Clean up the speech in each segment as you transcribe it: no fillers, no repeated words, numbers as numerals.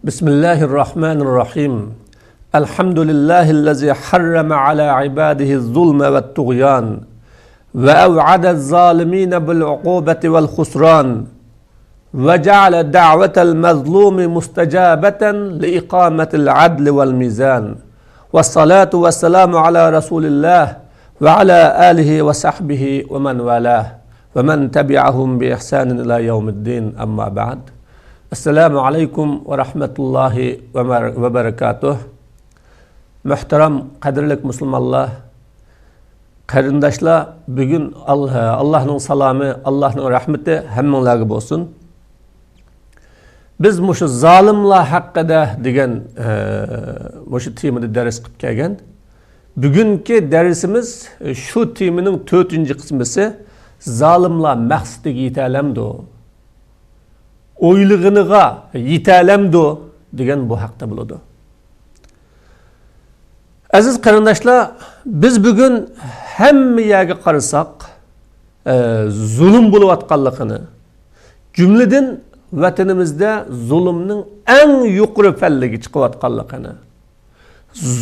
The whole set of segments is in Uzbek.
Bismillahirrahmanirrahim. Elhamdülillahi'llezî harrama ala ibadihi'z zulme ve't tuğyan ve ev'adez zalimine bil ukubeti vel husran ve ceale da'vetel mazlumi mustajabeten li ikametil adli vel mizan. Ve salatu ve selamu ala Resulillah ve ala alihi ve sahbihi ve men velah ve men tebi'ahum bi ihsanin ila yevmiddin, amma ba'd. Esselamu aleyküm ve rahmetullahi ve berekatuh. Muhterem, kadirlik Müslümanlar, qarindaşlar, bugün Allah'ın salamı, Allah'ın rahmeti hemmelerge olsun. Biz muşu zalimlar hakkında degen muşu temada ders qilib kelgan. Bugünkü dersimiz şu teminin 4. kısmısı zalimlar maqsadiga yetalamdi. O'ylig'iniga yetalamdi degan bu haqda bo'ladi. Aziz qarindoshlar, biz bugun hamma yerga qarasak, zulm bo'layotganligini, jumladan vatanimizda zulmning eng yuqori pallaga chiqayotganligini,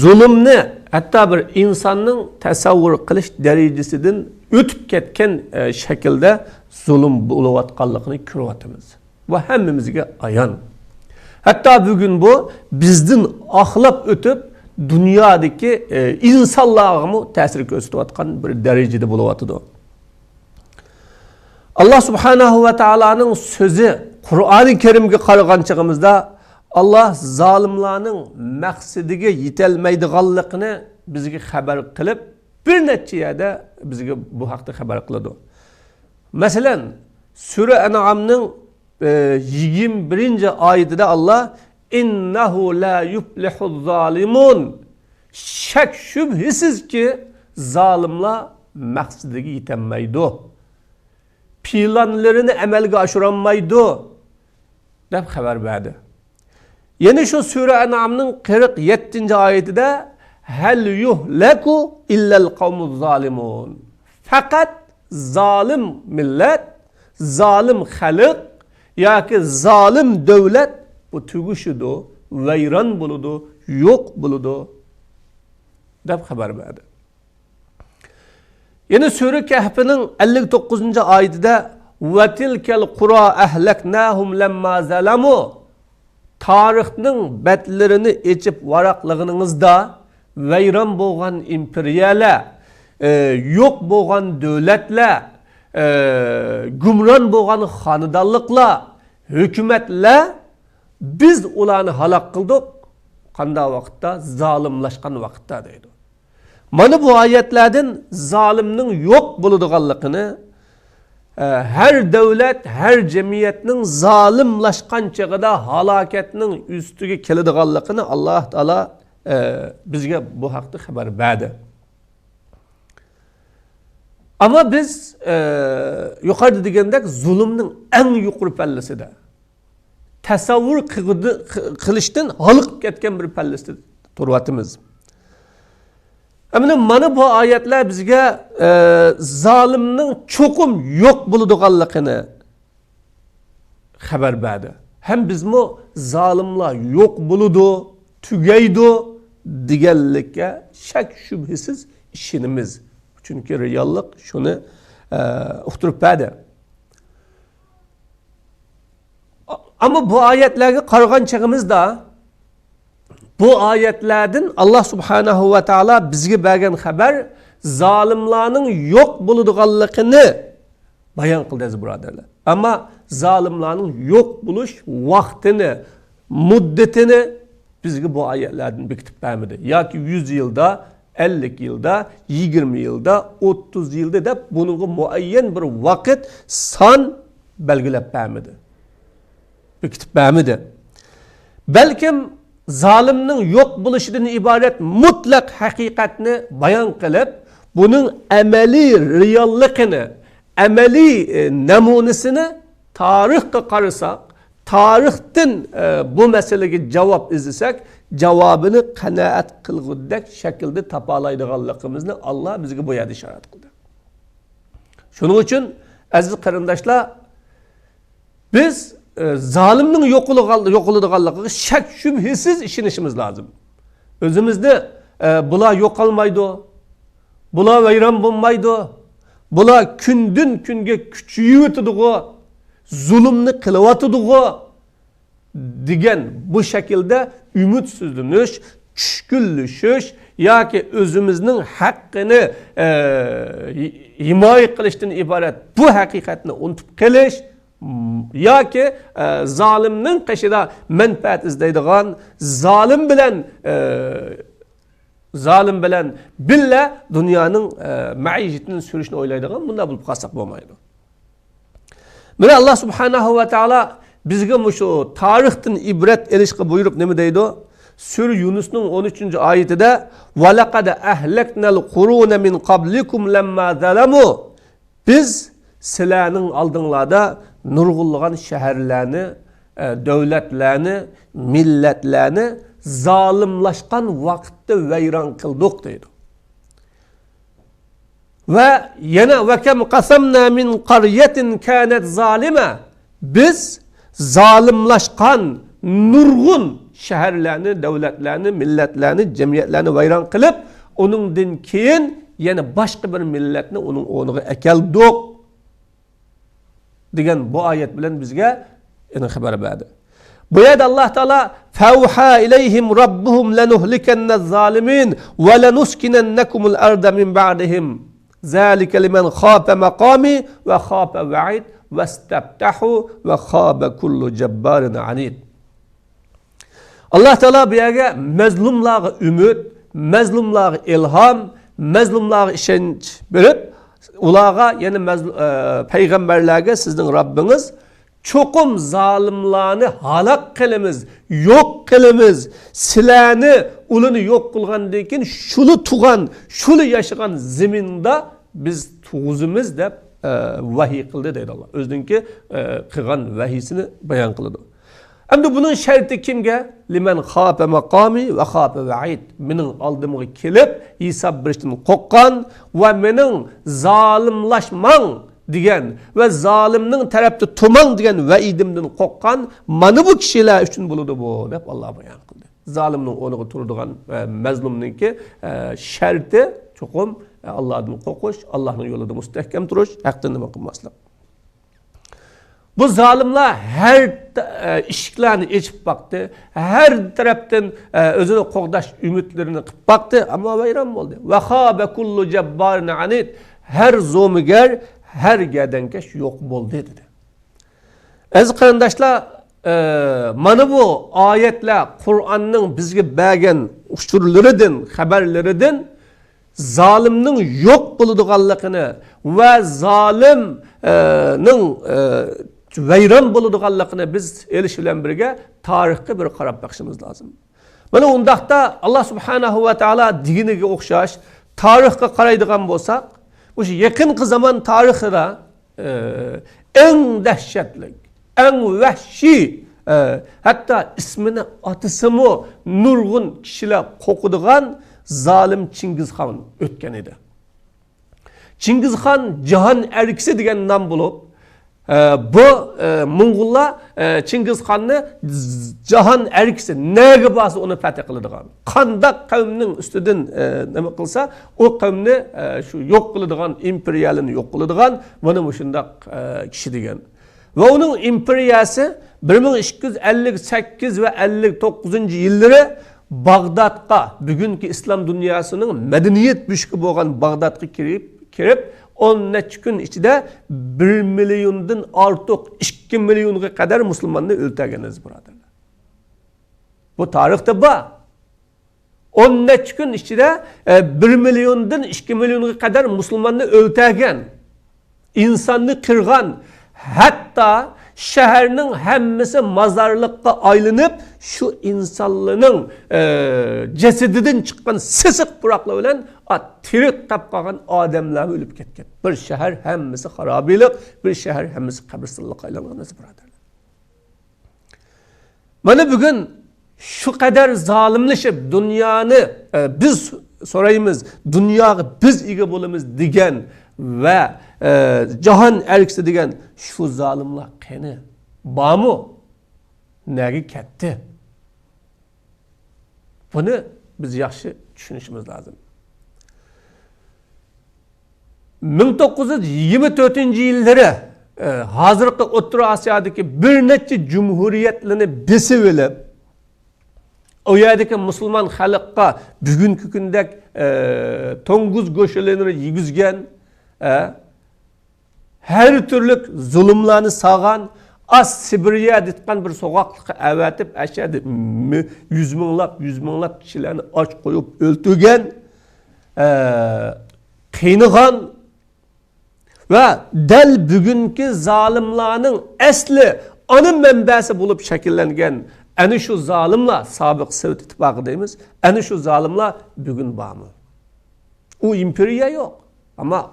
zulmni hatto bir insonning tasavvur qilish darajasidan o'tib ketgan shaklda zulm bo'layotganligini ko'ryapmiz. Bu hemmimizge ayan. Hatta bugün bu bizden ahlap ötüp dünyadaki insanlığa mı tesir gösteriyotgan bir derecede buluvatıdı. Allah Subhanahu ve Taala'nın sözü Kur'an-ı Kerim'e qaragan çağımızda Allah zalimlarning maqsadiga yetelmaydiganligini bizga xabar qilib, bir necha yerda bizga bu haqda xabar qiladi. Masalan, Sura An'amning 21. ayetinde Allah innehu la yuflihuz zalimun, şek şübhisiz ki zalimler maqsadiga yetemaydi, planlarını amalga oshirolmaydi deb xabar berdi. Yine şu Sura An'amning 47. ayetinde hal yuhlaku illal qavmuz zalimun, fakat zalim millet, zalim xalq yoki zalim davlat bu tugushidu, vayron bo'ladi, yo'q bo'ladi deb xabar berdi. Yana Sura Kahfning 59. oyatida va tilkal qura ahlaknahum lamma zalamu, tarixning batlarini echib varaqlig'ingizda vayron bo'lgan imperiyalar, yo'q bo'lgan davlatlar, gumron bo'lgan xonadonliklar, hukumatlar, biz ularni halok qildik. Qanday vaqtda? Zolimlashgan vaqtda deydi. Mana bu oyatlardan zolimning yo'q bo'ladiganligini, her davlat, her jamiyatning zolimlashgan chog'ida halokatning ustiga keladiganligini Alloh taolo bizga bu haqda xabar berdi. Ama biz yukarıda degandek zulümün en yukarı pallasida, tasavvur qilishdan halıqib ketgan bir pallasida turvatimiz. Mana bu ayetler bizga zalimning cho'qim yo'q bo'ladiganligini xabar berdi. Hem bizmi zalimlar yo'q bo'ladi, tugaydi deganlikka shak shubhasiz ishonamiz. Çünkü reallik şunu uqtirib berdi. Ama bu ayetlerge qaragan chağımızda bu ayetlerden Allah Subhanahu ve Taala bizge bergen haber zalimlarning yo'q bo'ladiganligini bayon qildi birodarlar. Ama zalimlarning yo'q bo'lish vaqtini, muddatini bizge bu ayetlerden bekitib bermedi. Yoki 100 yılda, 50 yılda, 20 yılda, 30 yılda da bunun muayyen bir vakit san belgilep vermedi. Bekitip vermedi. Belki zalimnin yok buluşundan ibaret mutlak hakikatini bayan kılıp, bunun ameli reallikini, ameli namunesini tarihte qarısak, tarihten bu meseleye cevap izlesek, cevabını kanaat kılgıdak şekilde tapalaydıganlıkımızı Allah bize bu yerde işaret kıldı. Şunun için aziz qarindoshlar, biz zalimning yo'qoladiganligiga shak shubhasiz ishonishimiz lozim. O'zimizni bular yo'qolmaydi, bular vayron bo'lmaydi, bular kundan kunga kuchayib o'tadi, zulmni qilyotadi degan bu shaklda ümidsizlanish, tushkunlashish yoki o'zimizning haqqini himoya qilishdan iborat bu haqiqatni unutib qilish yoki zolimning qishida manfaat izlaydigan zolim bilan billa dunyoning maishatini surishni o'ylaydigan bunda bo'lib qolsak bo'lmaydi. Mana Alloh subhanahu va taolo bizga shu tarixdan ibrat olishga buyurib nima deydi? Sura Yunusning 13-oyatida "Va laqad ahlaknal quruna min qablikum lamma zalamu" biz sizlarning oldinglarda nurg'unlagan shaharlarni, davlatlarni, millatlarni zolimlashgan vaqtda vayron qildik deydi. Va yana "Va kam qasamna min qaryatin kanat zalima" biz zolimlashgan nurg'un shaharlarni, davlatlarni, millatlarni, jamiyatlarni vayron qilib, uningdan keyin yana boshqa bir millatni uning o'rniga akeldik degan bu oyat bilan bizga xabar berdi. Bu yerda Alloh taolo "Fauha ilayhim robbuhum lanuhlikannaz zalimin va lanuskinannakumul arda min ba'dihim. Zalika liman khafa maqami va khafa wa'id vastabtahu va khaba kullu jabbarin anid." Allah Teala bu yerga mazlumlarga umid, mazlumlarga ilhom, mazlumlarga ishonch berib, ularga yana payg'ambarlarga sizning Robbingiz cho'qim zolimlarni halok qilamiz, yo'q qilamiz. Sizlarni ularni yo'q qilgandan keyin shuni tug'an, shuni yashagan zaminda biz tug'izimiz deb vahiy qildi deydi Alloh. O'ziningki qilgan vahiyisini bayon qiladi. Endi bunun şartı kimga? Liman khafa maqami va khafa wa'id. Mening oldimga kelib, hisob berishdan qo'rqqan va mening zolimlashmang degan va zolimning tarafda turmang degan va'idimdan qo'rqqan mana bu kishilar uchun bo'ladi bu deb Alloh bayon qildi. Zolimning o'rniga turadigan mazlumningki sharti cho'qim Allohdan qo'rqish, Allohning yo'lida mustahkam turish, haqdan nima qilmaslik. Bu zalimler her işiklerini içip baktı, her taraftan özüne qo'g'dash ümitlerini qilib baktı ama vayron bo'ldi. Va khaba kullu jabbarin anid, her zo'migar, her gadankash yo'q bo'ldi dedi. Aziz qarindoshlar, mana bu oyatlar Qur'onning bizga bergan ushurlaridan, xabarlaridan zalimning yo'q bo'ladiganligini va zalimning vayron bo'ladiganligini biz elish bilan birga tarixga bir qarab baxshimiz lozim. Mana undaqda Alloh subhanahu va taolo diniga o'xshash tarixga qaraydigan bo'lsak, o'sha yaqinqi zamon tarixida eng dahshatli, eng vahshiy, hatto ismini atisimi nurg'un kishilar qo'qidigan zalim Chingizxon o'tgan edi. Chingizxon jahon erkisi degan nom bo'lib, bu Mo'ng'ullar Chingizxonni jahon erkisi nega bo'lsa uni fath qiladigan. Qanday qavmning ustidan nima qilsa, o qavmni shu yo'q qiladigan, imperiyalini yo'q qiladigan mana shunday kishi degan. Va uning imperiyasi 1258 va 59-yillari Bag'dodga, bugungi islom dunyosining madaniyat buyuki bo'lgan Bag'dodga kirib 10 necha kun ichida 1 milliondan ortiq 2 millionga qadar musulmonni o'ldirganiz birodarlar. Bu tarixda bor. 10 necha kun ichida 1 milliondan 2 millionga qadar musulmonni o'ldirgan, insonni qirgan, hatto shaharning hammasi mozorlikqa aylanib, şu insonlarning jasadidan chiqqan sisiq puroqlar bilan tirik tapqagan odamlar o'lib ketgan. Bir shahar hammasi xarobiylik, bir shahar hammasi qabristonlikqa aylangan birodarlar. Mana bugun şu kadar zolimlashib dunyoni biz so'raymiz, dunyoga biz ega bo'lamiz degan va jahon erkisi degan şu zolimlar qani bormi? nega ketdi? Buni biz yaxshi tushunishimiz lozim. 1924-yillari hozirgi O'rta Osiyodagi bir necha jumhuriyatlarni besib olib, o yerdagi musulmon xalqqa bugungi kundek to'ng'iz go'shalarini yegizgan, her türlü zulümlerini sağan, az Sibirya ditkan bir sokaklığı evetip aşağıda yüz minglab kişilerini aç koyup öldürgen, kıyınıgan ve del bugünkü zalimlerin esli onun menbesi bulup şekillengen eni şu zalimla sabık Sovet İttifakı deyimiz, eni şu zalimla bugün bağımı. O imperiya yok ama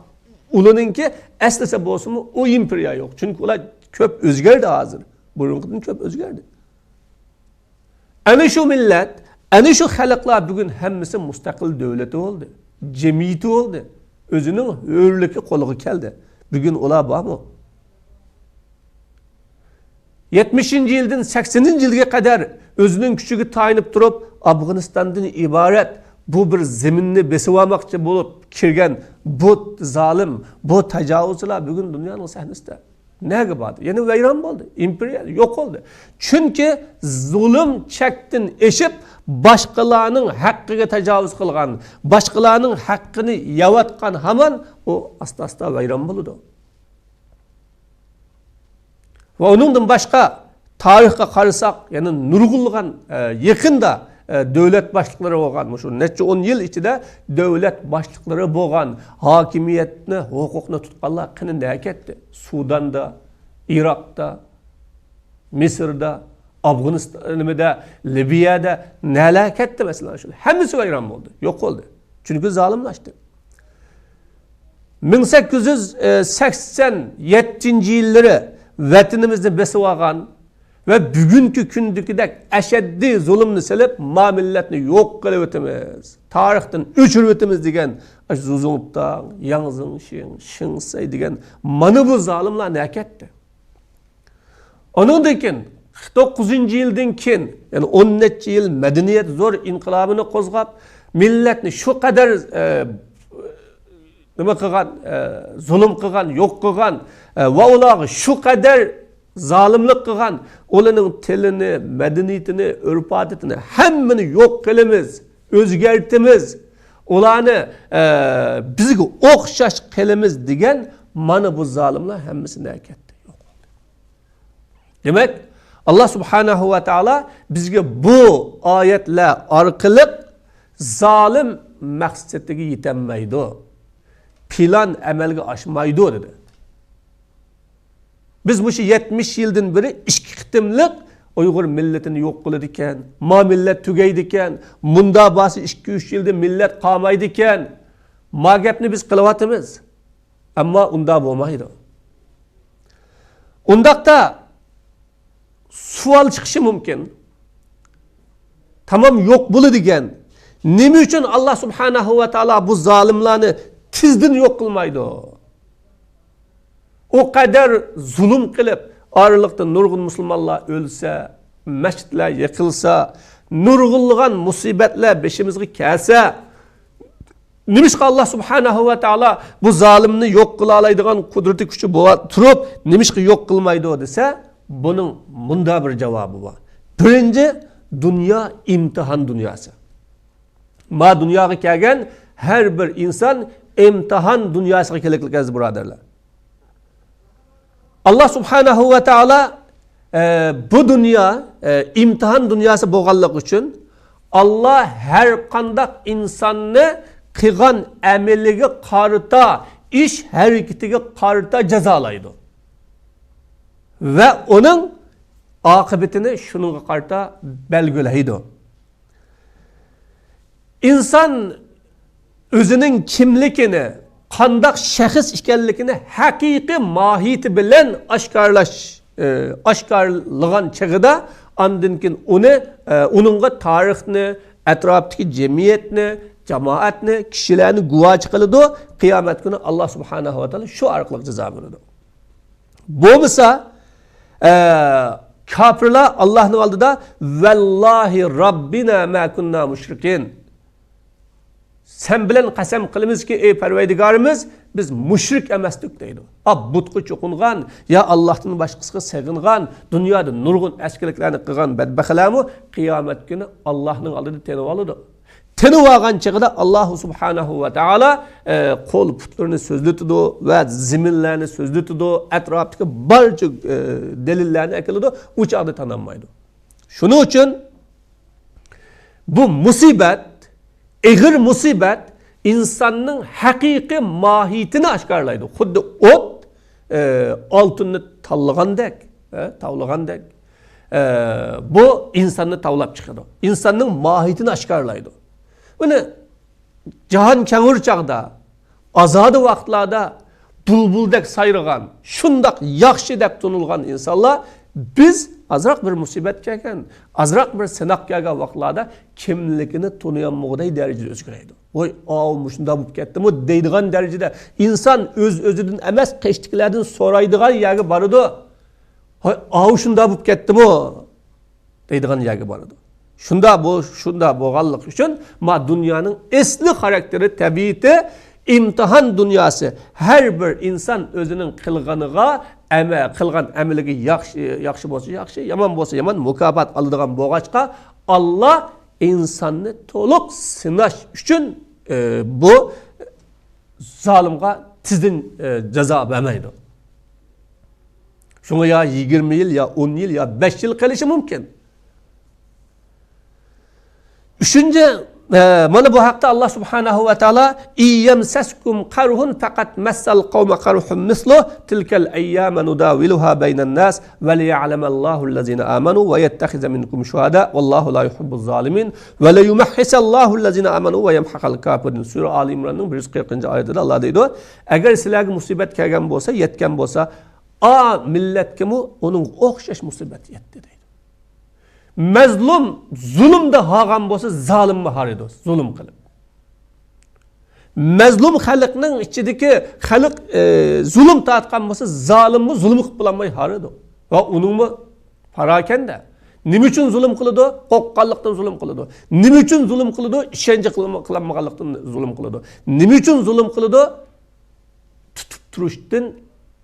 ulanınki eslese bolsun mu o imperiya yok. Çünkü ular köp özgerdi hazır. Burunqıdan köp özgerdi. Ana şu millet, ana şu xalqlar bugün hemmisi mustaqil devleti oldu. Cemiyeti oldu. Özünün hürlükü koluğu keldi. Bugün ular var mı? 70. yıldan 80. yılga kadar özünün küçüğü tayinip durup Afganistan'dan ibaret bu bir zeminni besivlamakçı bulup kirgen bu zalim, bu tecavüzler bugün dünyanın sahnesinde. Ne gibi? Yani veyran oldu. İmperial yok oldu. Çünkü zulüm çektin eşip başkalarının hakkına tecavüz kılgan, başkalarının hakkını yavatkan hemen o asta veyran oldu. Ve onundan başka tarihte karısak yani nurgulgan yakında devlet başlıkları olgan, şu neçe 10 yıl içinde devlet başlıkları olgan, hakimiyetini, hukukunu tutkanlar kını ne etti? Sudan'da, Irak'ta, Mısır'da, Afganistan'da, Libya'da neler etti mesela şu. Hepsi vayran oldu, yok oldu. Çünkü zalimlaştı. 1887 yılları vatanımızda besivlagan ve bugünkü kündükidek eşeddi zulümni silip ma milletini yok kılıp ötemiz. Tarihten öçürüp ötemiz degen Zuzung'dan, Yangzın, Şingsay degen manı bu zalimler ne etti? Onun dekin 9. yıldan kin yani 10 neçe yıl medeniyet zor inkılabını kozgap milletini şu kadar nima qilgan, zulm qilgan, yo'q qilgan va ular shu qadar zolimlik qilgan, ularning tilini, madaniyatini, urf-odatini hammani yo'q qilamiz, o'zgartimiz, ularni bizga o'xshash qilamiz degan mana bu zolimlar hammasini aytdi. Demak, Alloh subhanahu va taolo bizga bu oyatlar orqali zolim maqsadiga yetilmaydi. Plan amalga oshmaydi dedi. Biz bu 70 yıldan beri ikki qitimliq Uyg'ur milletini yo'q qiladi ekan, ma millet tugaydi ekan, munda basi 2-3 yilda millet qolmaydi ekan. Ma gapni biz qilyapmiz. Ammo unda bo'lmaydi. Undaqda savol chiqishi mumkin. Tamam yo'q bo'ladi degan. Nima uchun Alloh subhanahu va taolo bu zolimlarni tizdan yo'q qilmaydi? O kadar zulüm kılıp ağırlıkta nurgun Müslümanlar ölse, mescitler yıkılsa, nurgulluğun musibetler beşimizde kelse, nimişki Allah subhanahu ve taala bu zalimni yok kılalaydıgan kudreti gücü turup nimişki yok kılmaydı o dese, bunun bunda bir cevabı var. Birinci, dünya imtihan dünyası. Ma dünyaya gelgen her bir insan imtihan dünyasına gelecek aziz braderler. Allah subhanahu ve taala bu dünya imtihan dünyası bo'lganligi uchun Allah her qanday insonni qilgan amaliga qarata, ish harakatiga qarata jazolaydi. Ve onun oqibatini shunga qarata belgilaydi. İnsan özünün kimligini qandaq şəxs ekanligini haqiqiy mohiyati bilan oshkorlagan chig'ida ondan keyin uningga tarixni, atrofdagi jamiyatni, jamoatni, kishilarni guvoch qiladi. Qiyomat kuni Alloh subhanahu va taolo shu orqali jazo beradi. Bo'lmasa Kafirlar Allah'ın aldıda vallahi Rabbina ma kunna müşrikin. Sen bilen qasam qilamiz ki ey Parvardigarimiz biz müşrik emasdik deydi. Butqa çoqungan ya Allah'tan başqasına sığıngan, dünyada nurgun eskiliklerini qilgan bedbaxtlarmi qiyomat günü Allah'ın aldıda tenib oladi. Tenib olgan chig'ida Alloh subhanahu va taolo qo'l putlarini so'zlatadi va ziminlarni so'zlatadi, atrofdagi barcha dalillarni akiladi, u chog'da tanilmaydi. Shuning uchun bu musibat, eg'ir musibat insonning haqiqiy mohiyatini oshkorlaydi. Xuddi o't oltinni tavlagandek, bu insonni tavlab chiqadi. Insonning mohiyatini oshkorlaydi. Buni jahon kengir chaqda, azodi vaqtlarda bulbuldek sayrıgan, şundak yaxshi deb tunulgan insonlar biz azroq bir musibat kelgan, azroq bir sinoq kelgan vaqtlarda kimligini tuniyanmoqday darajada o'zgaradi. Voy, mushunda bo'lib ketdimi deydigan darajada inson o'z-o'zidan emas, qeshtiklardan so'raydigan yerga boradi. Voy, shunda bo'lib ketdimi deydigan yerga boradi. Şunda bo'lganlik uchun ma dunyoning esli xarakteri, tabiati, imtihan dünyası her bir insan özünün qilganiga, qilgan amaliga yaxshi bo'lsa yaxshi, yomon bo'lsa yomon mukofot oladigan bo'lg'achqa Alloh insonni to'liq sinash uchun bu zolimga tizin jazo bermaydi. Shunga ya 20 yil, ya 10 yil, ya 5 yil qilishi mumkin. Üçüncü, mana bu haqda Allah subhanahu wa ta'ala İyyemseskum qarhun faqat massal qawma qarhun mislu tilkal ayyama nudawiluha beynen nas ve liya'lemallahu allazina amanu ve yettehize minkum şuhada vallahu la yuhibbuz zalimin ve le yumahhisallahu allazina amanu ve yemhaqal kafirin. Sure Ali İmran'ın 140. ayetinde Allah deydi, eğer sizlarga musibet kelgan bo'lsa, yetgan bo'lsa, milletga onun o'xshash musibet yetdi deydi. Mazlum zulümde hagan bolsa zalimmi harido, zulüm qilib. Mazlum xalqning ichidagi xalq zulüm tatgan bolsa zalimmi zulüm qilib bulanmay harido. Va uningmi parakanda. Nima uchun zulüm qiladi? Qo'qqanlikdan zulüm qiladi. Nima uchun zulüm qiladi? Ishonchi qilmaganlikdan zulüm qiladi. Nima uchun zulüm qiladi? Tutib turishdan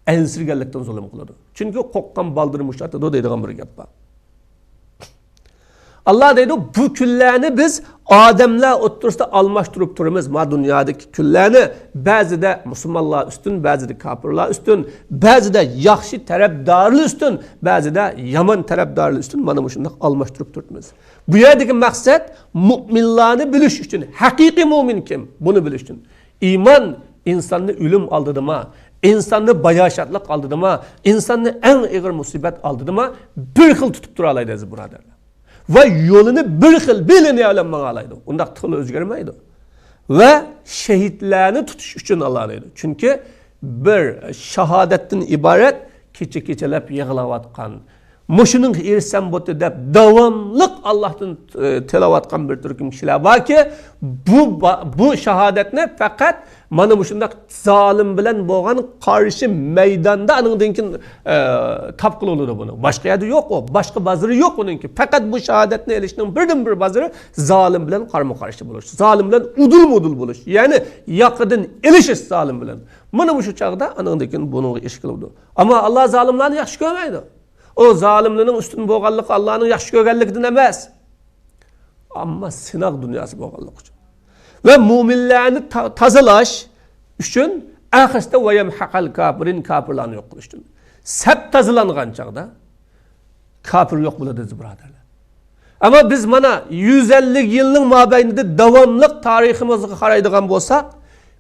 ensirganlikdan zulüm qiladi. Chunki qo'qqan baldırı mushlatadi deydigan bir gap bor. Allah deydi, bu küllerini biz adamlar oturursa almashtırıp turumuz. Ma dünyadaki küllerini bazıda Müslümanlar üstün, bazıda kafirler üstün, bazıda yaxshi tarafdarlı üstün, bazıda yaman tarafdarlı üstün. Mana şunday almashtırıp turumuz. Bu yerdeki maksat müminlerini bilish için. Hakiki mümin kim? Bunu bilish için. İman insanı ölüm aldıdıma, insanı bayaşatlık aldıdıma, insanı en ağır musibet aldıdıma bir xil tutup duralaydı buralarlar. Ve yolunu bir xil bilini öğrenmeye alaydı. Onda tılı özgürmeydi. Ve şehitlerini tutuş için alaydı. Çünkü bir şahadetten ibaret keçelep yığılavatkan, muşunun irsen botu dep devamlık Allah'tan telavatkan bir türküm kişiler var ki bu şahadetine fakat mana muşunda zalim bilen boğan karşı meydanda anındınkin tapkıl olur bunu. Başka yerde yok o. Başka bazırı yok onunki. Fakat bu şahadetine erişinin birden bir bazırı zalim bilen karma karşı buluş. Zalim bilen udul buluş. Yani yakıdın erişiş zalim bilen. Mana bu şu çağda anındınkin bunu işkil oldu. Ama Allah zalimlerini yaxşı görmeydi. O zalimliğinin üstün boğallık Allah'ın yaxşı görgenlikten emas. Ama sınav dünyası boğallık için. Ve müminlerini tazalaş üçün ahiste ve yemhaqal kafirin kafirlerini yok kılıştın. Sep tazalanğan çağda kafir yok buladı braderler. Ama biz mana 150 yılın mabeyninde devamlık tarihimizi qaraydigan bolsak,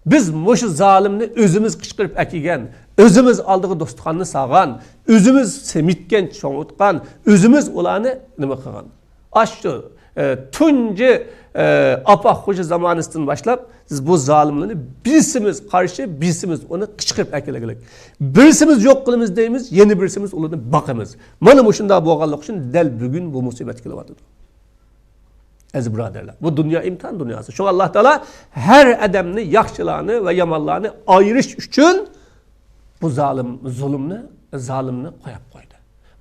biz muşu zalimni özümüz qışqırıp akigen, özümüz aldığı dostluqanını sağan, özümüz semitken çoğutkan, özümüz ulanı nima qilgan? Aşçı tunji Apaq Hoca zamanından başlap siz bu zalimlerini birisimiz karşı birisimiz onu qışqırıp akilegilik. Birisimiz yok qılımız deyimiz, yeni birisimiz ulanı bakımız. Mana muşunda boğanlık için del bugün bu musibet kelawatıdır. Aziz braderler, bu dünya imtihan dünyası. Şu Allah Teala her adamni yaxşılarını ve yamanlarını ayırış üçün bu zalimni koyup koydu.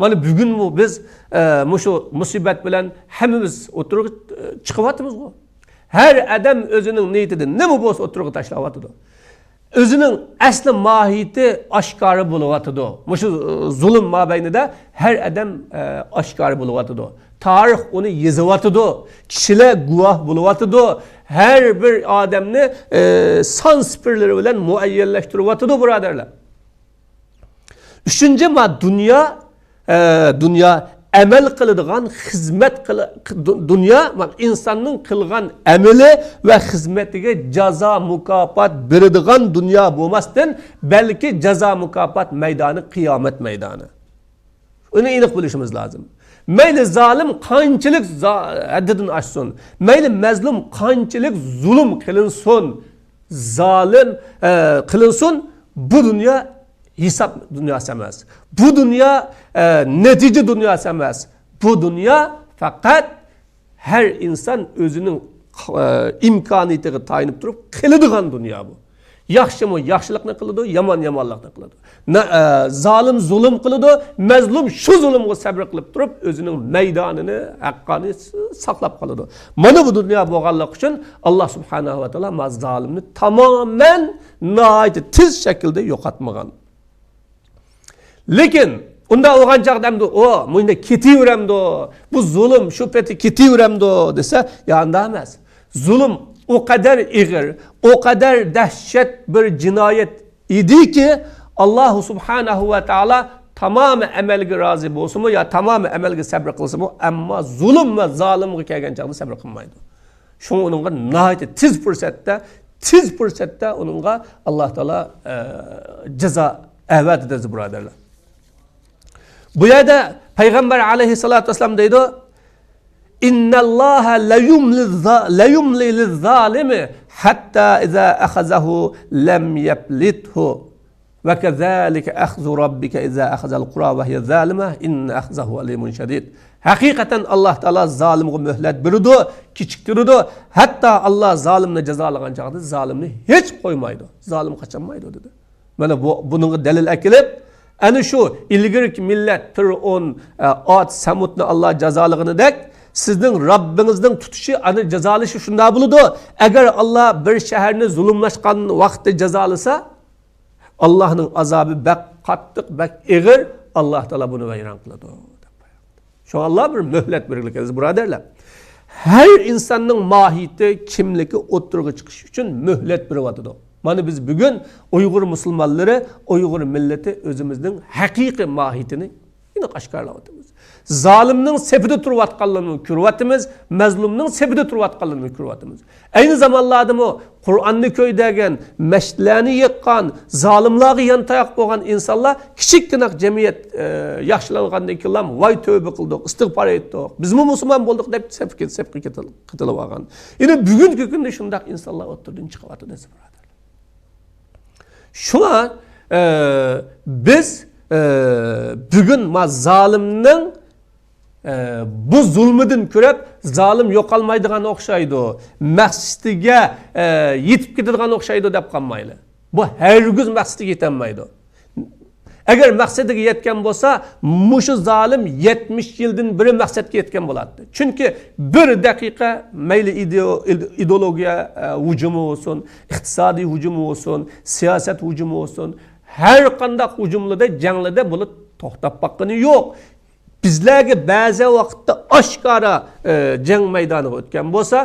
Mana bugun biz shu musibat bilan hammamiz o'tirib chiqyapmiz. Her adam o'zining niyatida nima bo'lsa o'tirib tashlayapti. O'zining asli mohiyati oshkora bo'lyapti. Shu zulm mabaynida her adam oshkora bo'lyapti. Tarix uni yezyapti. Kishilar guvoh bo'lyapti. Her bir odamni son sipirlari bilan muayyanlashtiryapti, birodarlar. Üçüncü dünya amel kılıdığan, hizmet dünya insanın kılgan ameli ve hizmetine ceza mukafat biridiğan dünya bulmasın, belki ceza mukafat meydanı, kıyamet meydanı. Onu iyilik bilişimiz lazım. Meyli zalim kançılık haddini aşsın. Meyli mezlum kançılık zulüm kılınsın. Zalim kılınsın. Bu dünya hesap dünyası emas. Bu dünya netice dünyası emas. Bu dünya fakat her insan özünün imkaniyetiga tayinib turib qiladigan dünya bu. Yaxshimi yaxshilikni qiladi, yomon yomonlikni qiladi. Zalim zulm qiladi, mazlum shu zulmga sabr qilib turib o'zining maydonini, haqqini saqlab qoladi. Mana bu dunyo bo'lganlik uchun Alloh subhanahu va taolo mazzalimni tamoman nihoyat tez shaklda yo'qotmagan. Lekin unda olgan chaqdamda bunda ketaveramdi, bu zulm shu peti ketaveramdi desa, yanda emas. Zulm o kadar ig'ir, o kadar dahshat bir jinoyat ediki, Alloh subhanahu va taolo tamoman amalga rozi bo'lsa-mu yo tamoman amalga sabr qilsa-mu, ammo zulm va zolimga kelgan chaqda sabr qilmaydi. Shu uningga nihoyat tez fursatda uningga Alloh taolo jazo avvat etadi, birodarlar. Bu yerda Payg'ambar alayhissalatu vasallam deydi: "İnnallaha la yumli liz-zalimi hatta iza akhazahu lam yablithu ve kezalika akhzu rabbika iza akhazal qura ve hiye zalima inna akhzahu alimun şadid." Hakikaten Allah Teala zalimge mühlet berdi, kichiktirdi. Hatta Allah zalimni jazolagan chaqda zalimni hech qo'ymaydi. Zalim qachanmaydi dedi. Mana buningga dalil kelib, ana shu ilgirki millat Fir'on, Ad, Samudni Allah jazolig'inidek sizning Rabbingizning tutishi, ana jazolashi shunday bo'ladi. Agar Allah bir shaharni zulmlashgan vaqtda jazolasa, Allah'ning azobi bak qattiq, bak ig'ir, Allah Teala buni vayron qiladi. Şu Allah bir mühlet birlikteyiz, birodarlar. Her insanning mohiyati, kimligi o'ttirg'i chiqish uchun mühlet beryapti. Mana biz bugun Uyg'ur musulmonlari, Uyg'ur millati o'zimizning haqiqiy mohiyatini yine oshkorlayapmiz. Zalimning sefida turayotganligini ko'ryapmiz, mazlumning sefida turayotganligini ko'ryapmiz. Ayni zamonlarda Qur'onni ko'ydagan, masjidlarni yiqqan, zalimlarga yantayoq bo'lgan insonlar kichikgina jamiyat yaxshilangandan keyin voy tövbe qildik, istig'for etdik, bizmi musulmon bo'ldik deb sefga qitilib olgan. Yine bugungi kunda shunday insonlar o'tirdan chiqyapti desa bo'ladi. Şuna biz bugün zalimning bu zulmüdün ko'rib zalim yo'qolmaydigan o'xshaydi, maqsadiga yetib ketadigan o'xshaydi deb qolmaydi. Bu hargiz maqsadiga yetolmaydi. Agar maqsadiga yetgan bo'lsa, mushu zalim 70 yildan biri maqsadga yetgan bo'ladi. Chunki bir daqiqa mayli ideologiya hujumi olsun, iqtisodiy hujumi olsun, siyosat hujumi olsun, her qanday hujumlarda, janglarda bo'lib to'xtab qoqqani yo'q. Bizlarga ba'zi vaqtda oshkora jang maydoniga o'tgan bo'lsa,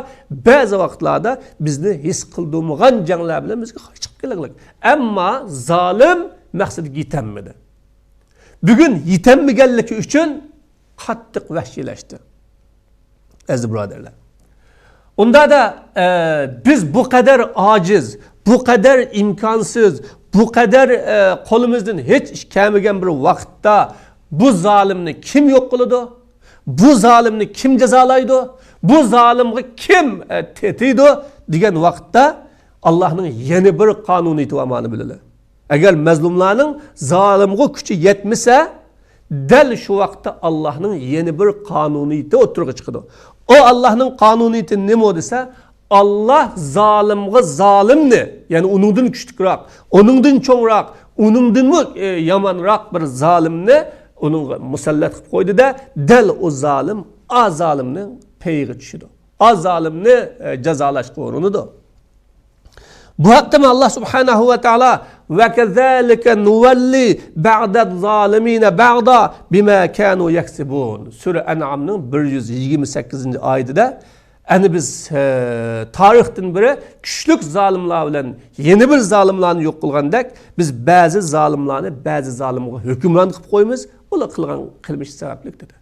ba'zi vaqtlarda bizni his qildirmagan janglar bilan bizga chiqib keladi. Ammo zalim maqsadiga yetemedi. Bugün yetemmeganligi uchun qattiq vahshiylashdi. Aziz birodarlar. Unda da biz bu kadar aciz, bu kadar imkansız, bu kadar qo'limizdan hech ish kelmagan bir vaqtda bu zalimni kim yo'q qiladi? Bu zalimni kim jazolaydi? Bu zalimga kim tetiydi degan vaqtda Allohning yana bir qonuniy tuvamani biladi. Agar mazlumlarning zalimga kuchi yetmasa, dal shu vaqtda Allohning yeni bir qonuniyati o'tirg'i chiqadi. O Allohning qonuniyati nima desa, Allah zalimga zalimni, ya'ni uningdan kuchliroq, uningdan cho'ngroq, uningdan yomonroq bir zalimni onun musallat qilib qo'ydida, dal o zalim, a zalimning peygi tushidi. A zalimni jazolashga urinadi. Bu haqda Allah subhanahu va taolo va kazalika nuvalli ba'daz zalimina ba'da bima kanu yaksibun. Sura An'amning 128-oyatida ani biz tarixdan biri kuchlik zolimlar bilan yeni bir zolimlarni yo'q qilgandek biz ba'zi zolimlarni ba'zi zolimga hukmron qilib qo'yamiz. Ular qilgan qilmish sababli dedi.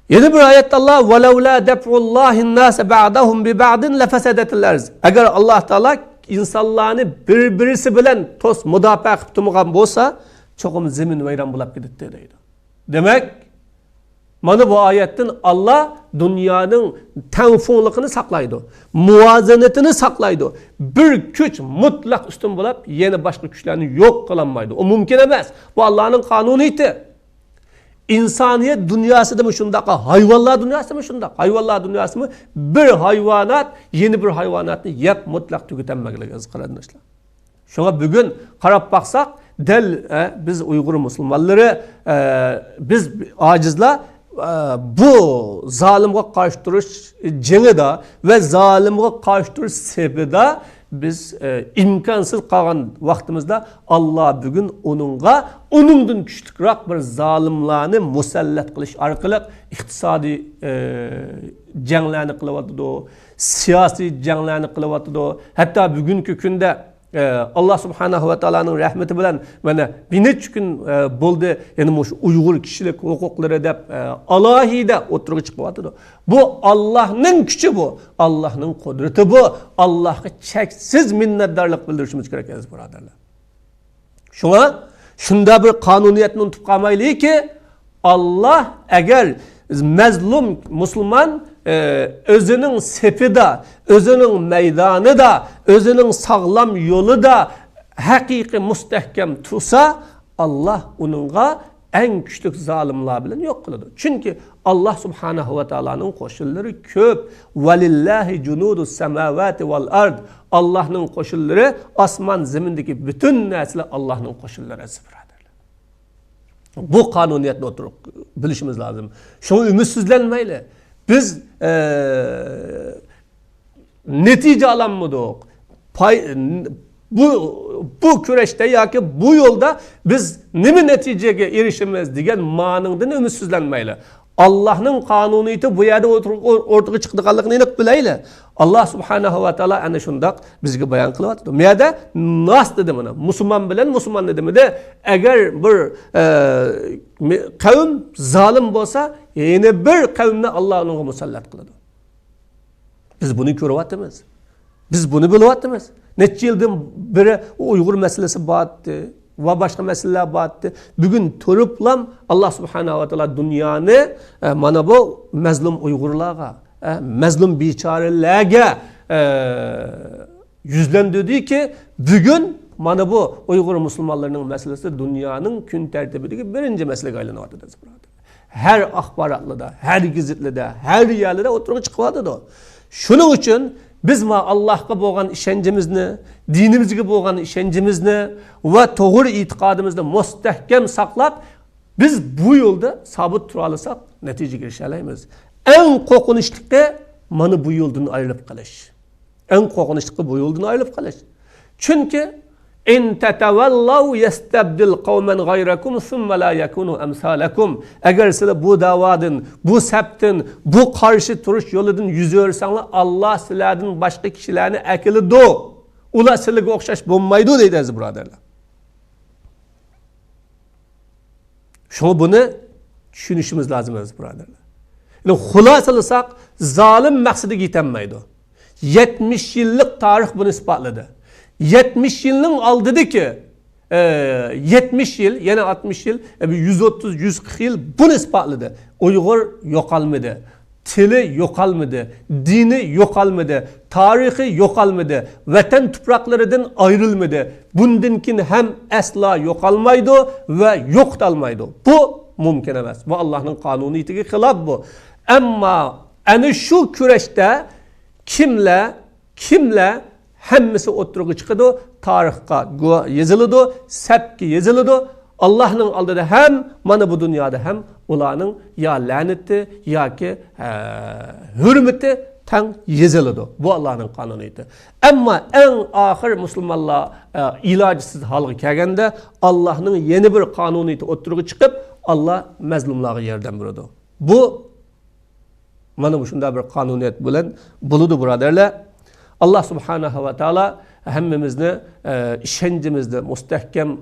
Yeni bir ayette Allah وَلَوْلَا دَفْعُ اللّٰهِ النَّاسَ بَعْدَهُمْ بِبَعْدٍ لَفَسَدَتِ الْأَرْضِ. Eğer Allah Teala insanlarını birbirisi bilen toz müdafaa qilib turmagan bolsa, çoğum zemin vayron bo'lib ketdi deydi. Demek, mana bu ayetten Allah dünyanın tenfonluğunu saklaydı. Muvazanetini saklaydı. Bir güç mutlak üstün bulup yeni başka güçlerini yok kılanmaydı. O mümkün emez. Bu Allah'ın kanuniyeti. İnsaniyet dünyası da mı şundaka, hayvanlar dünyası mı şundaka? Hayvanlar dünyası mı? Bir hayvanat, yeni bir hayvanatını yap mutlak tüketenmekle arkadaşlar. Şuna bugün karab baksak, del biz Uygur Müslümanları, biz acizler, bu zalimge karşı duruş cengi ve zalimge karşı duruş sebebi de biz imkansız kalan vaktimizde Allah bugün onundan güçlükrak bir zalimlarını musallat kılış arkalık iktisadi cenglerini kılıvatıdı, siyasi cenglerini kılıvatıdı. Hatta bugünkü günde Allah subhanahu ve ta'ala'nın rahmeti bilen bana binç gün buldu yani şu Uygur kişilik hukukları dep alahide oturup çıkıvatıdı. Bu Allah'ın gücü bu. Allah'ın kudreti bu. Allah'a çeksiz minnettarlık bildirişimiz gerekir buradarlar. Şunda bir kanuniyetini unutup kalmaylı ki Allah eğer mezlum Müslüman özünün sepi de, özünün meydanı da, özünün sağlam yolu da hakiki müstehkem tutsa Allah onunla en küçük zalimler bilen yok kılıdır. Çünkü Allah subhanahu ve ta'ala'nın koşulları köp. Velillahi cunudus semavati vel ard. Allah'ın koşulları asman zemindeki bütün nesli Allah'ın koşulları sıfırdır. Bu kanuniyetini oturup bilişimiz lazım. Şunu ümitsizlenmeyle. Biz netice alanmadık. Bu küreçte ya ki bu yolda biz ne neticeye erişimiz diyen manından ümitsizlenmeyle. Allah'ın kanuniyeti bu yerde ortaya çıktıqanlığını inik bileyle. Allah subhanahu ve ta'ala ana şundak bizge bayan kılıvatıdı. Meyada nas dedi bana. Müslüman bilen Müslüman dedi mi de eğer bir kavim zalim olsa yine bir kavimle Allah onu musallat kılıdı. Biz bunu görüvatımız. Biz bunu bilivatımız. Neçe yıldan beri Uygur meselesi battı. Ve başka meseleler battı. Bugün turuplam Allah subhanahu ve ta'ala dünyanı mana bu mezlum Uygurlarga, mezlum biçarelerge yüzlendirdi ki bugün mana bu Uygur Müslümanlarının meselesi dünyanın gün tertibindeki birinci mesele aylanıvatıdır. Her akbaratlıda, her gazetede, her yerlerde oturup çıkıvatıdır. Şunun için biz Allah'a bo'lgan ishoncimizni, dinimizga bo'lgan ishoncimizni va to'g'ri e'tiqodimizni mustahkam saqlab, biz bu yo'lda sabit tura olsak, natijaga erisha olamiz. Eng qo'rqinchlisi mana bu yo'ldan ayrilib qolish. Eng qo'rqinchlisi bu yo'ldan ayrilib qolish. Chunki in tatawallaw yastabdil qawman ghayrakum thumma la yakunu amsalakum. Eğer sizler bu davadan, bu septin, bu karşı turuş yoludan yüz örseniz Allah sizlerden başka kişilerini ekilidu. Ular sizlerge okşaş bulmaydı deydiz buradarlar. Şunu bunu düşünüşümüz lazım buradarlar. Yani hulasalasak zalim maksidi yetenmeydi. 70 yıllık tarih bunu ispatladı. 70 yılın aldığı ki 70 yıl yani 60 yıl 130-140 yıl bunu ispatladı. Uygur yok almadı. Tili yok almadı. Dini yok almadı. Tarihi yok almadı. Vatan topraklarından ayrılmadı. Bundankin hem asla yok almaydı ve yok da almaydı. Bu mümkün emez. Bu Allah'ın kanuniyetine hilaf bu. Ama yani şu küreçte kimle hemmesi oturuğa çıkıdı, tarihka yazılıdı, sepki yazılıdı. Allah'ın aldığı hem mana bu dünyada hem ulanın ya laneti ya ki hürmeti tan yazılıdı. Bu Allah'ın kanunuydu. Ama en ahir Müslümanlar ilacısız halga kelgende Allah'ın yeni bir kanunuydu oturuğa çıkıp Allah mazlumlarga yerden buyurdu. Bu mana bu şunda bir kanuniyet bilen buludu buraderler. Allah subhanahu ve taala hemmimizni işencimizde mustahkem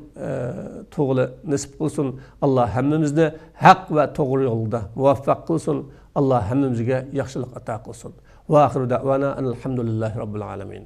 to'g'ri nisib qilsin. Allah hemmimizni haq va to'g'ri yo'lda muvaffaq qilsin. Allah hemmimizga yaxshilik ato qilsin. Va axiru da'vana alhamdulillahi robbil alamin.